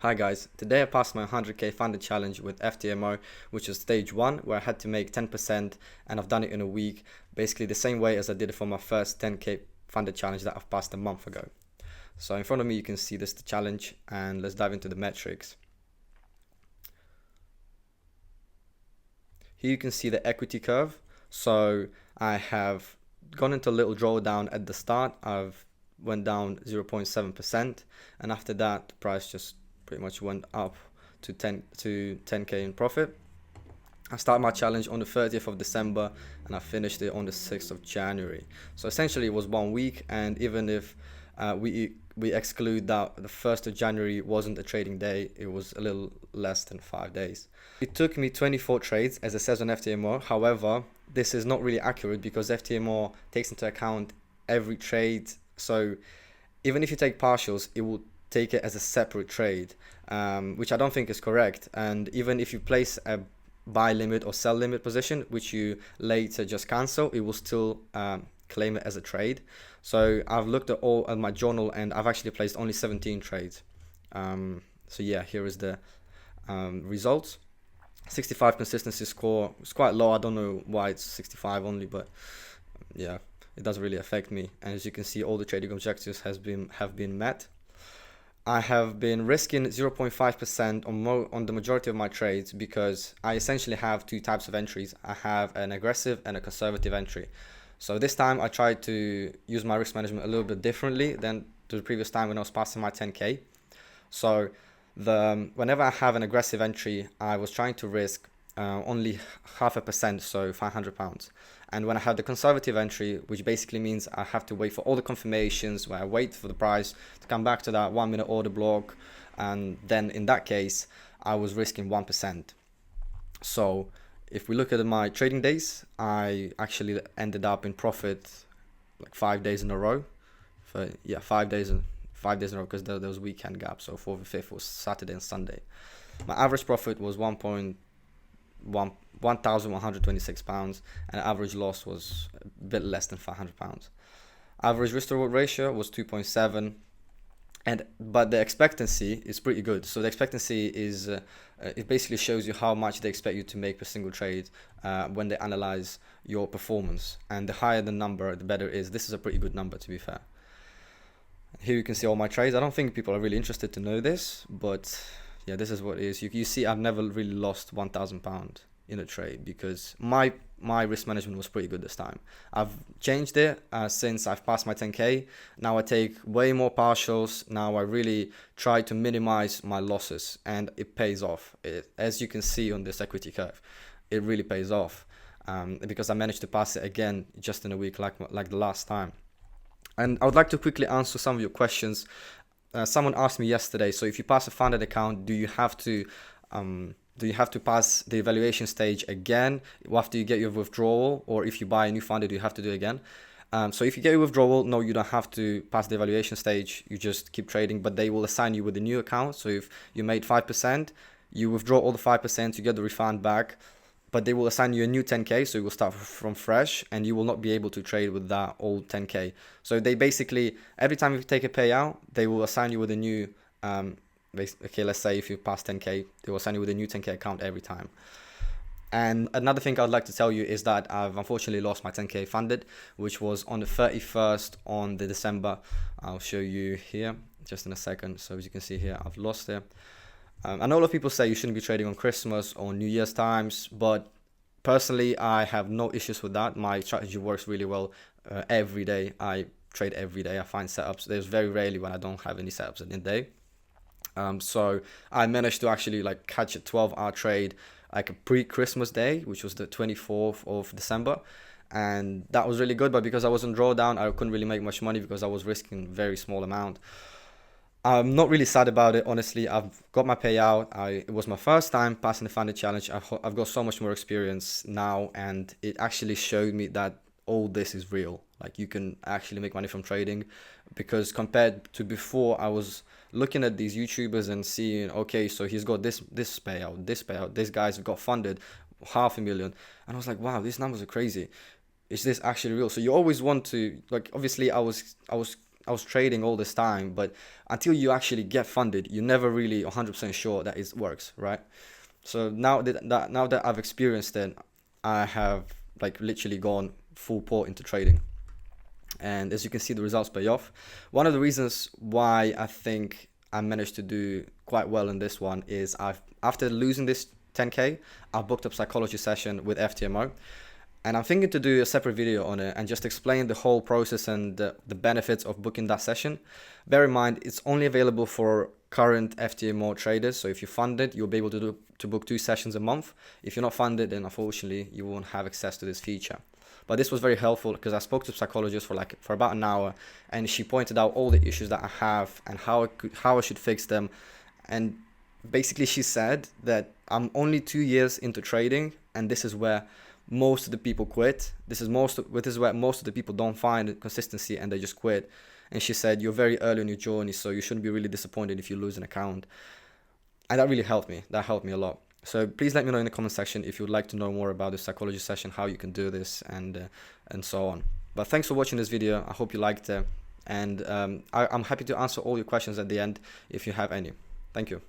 Hi guys, today I passed my 100k funded challenge with FTMO, which is stage 1, where I had to make 10%, and I've done it in a week, basically the same way as I did it for my first 10k funded challenge that I've passed a month ago. So in front of me you can see this the challenge, and let's dive into the metrics. Here you can see the equity curve. So I have gone into a little drawdown at the start. I've went down 0.7%, and after that the price just pretty much went up to 10k in profit. I started my challenge on the 30th of December and I finished it on the 6th of January. So essentially it was 1 week, and even if we exclude that the 1st of January wasn't a trading day, it was a little less than 5 days. It took me 24 trades, as it says on FTMO. However, this is not really accurate because FTMO takes into account every trade. So even if you take partials, it will take it as a separate trade, which I don't think is correct. And even if you place a buy limit or sell limit position, which you later just cancel, it will still claim it as a trade. So I've looked at my journal and I've actually placed only 17 trades. So yeah, here is the results. 65 consistency score. It's quite low. I don't know why it's 65 only, but yeah, it doesn't really affect me. And as you can see, all the trading objectives have been met. I have been risking 0.5% on the majority of my trades because I essentially have two types of entries. I have an aggressive and a conservative entry. So this time I tried to use my risk management a little bit differently than the previous time when I was passing my 10k. So whenever I have an aggressive entry, I was trying to risk only 0.5%, so £500. And when I have the conservative entry, which basically means I have to wait for all the confirmations, where I wait for the price to come back to that 1 minute order block, and then in that case I was risking 1%. So if we look at my trading days, I actually ended up in profit like 5 days in a row. For yeah, 5 days in a row, because there was weekend gap. So 4th and 5th was Saturday and Sunday. My average profit was £1,126, and average loss was a bit less than £500. Average risk to reward ratio was 2.7, but the expectancy is pretty good. So the expectancy is it basically shows you how much they expect you to make per single trade when they analyze your performance, and the higher the number, the better it is. This is a pretty good number, to be fair. Here you can see all my trades. I don't think people are really interested to know this, but yeah, this is what it is. You see, I've never really lost £1,000 in a trade because my risk management was pretty good this time. I've changed it since I've passed my 10k. Now I take way more partials. Now I really try to minimize my losses, and it pays off. As you can see on this equity curve, it really pays off because I managed to pass it again just in a week, like the last time. And I would like to quickly answer some of your questions. Someone asked me yesterday, so if you pass a funded account, do you have to pass the evaluation stage again after you get your withdrawal, or if you buy a new funded, you have to do it again? So if you get your withdrawal, no, you don't have to pass the evaluation stage. You just keep trading, but they will assign you with a new account. So if you made 5%, you withdraw all the 5%, you get the refund back, but they will assign you a new 10k, so you will start from fresh, and you will not be able to trade with that old 10k. So they basically, every time you take a payout, they will assign you with a new okay, let's say if you pass 10k, they will assign you with a new 10k account every time. And another thing I'd like to tell you is that I've unfortunately lost my 10k funded, which was on the 31st on the December. I'll show you here just in a second. So as you can see here, I've lost it. I know a lot of people say you shouldn't be trading on Christmas or New Year's times, but personally, I have no issues with that. My strategy works really well every day. I trade every day. I find setups. There's very rarely when I don't have any setups in the day. So I managed to actually catch a 12-hour trade like a pre-Christmas day, which was the 24th of December. And that was really good, but because I was on drawdown, I couldn't really make much money because I was risking a very small amount. I'm not really sad about it, honestly. I've got my payout. It was my first time passing the funded challenge. I've got so much more experience now, and it actually showed me that all this is real. Like, you can actually make money from trading, because compared to before, I was looking at these YouTubers and seeing, okay, so he's got this payout, this guy's got funded 500,000, and I was like, wow, these numbers are crazy. Is this actually real? So you always want to, obviously I was was trading all this time, but until you actually get funded, you're never really 100% sure that it works, right? So now that I've experienced it, I have like literally gone full port into trading. And as you can see, the results pay off. One of the reasons why I think I managed to do quite well in this one is after losing this 10K, I booked a psychology session with FTMO. And I'm thinking to do a separate video on it and just explain the whole process and the benefits of booking that session. Bear in mind, it's only available for current FTMO traders. So if you're funded, you'll be able to book 2 sessions a month. If you're not funded, then unfortunately, you won't have access to this feature. But this was very helpful because I spoke to a psychologist for about an hour, and she pointed out all the issues that I have and how I should fix them. And basically she said that I'm only 2 years into trading, and this is where most of the people quit. This is where most of the people don't find consistency and they just quit. And she said, you're very early in your journey, so you shouldn't be really disappointed if you lose an account. And that really helped me. That helped me a lot. So please let me know in the comment section if you would like to know more about the psychology session, how you can do this, and so on. But thanks for watching this video. I hope you liked it. And I'm happy to answer all your questions at the end if you have any. Thank you.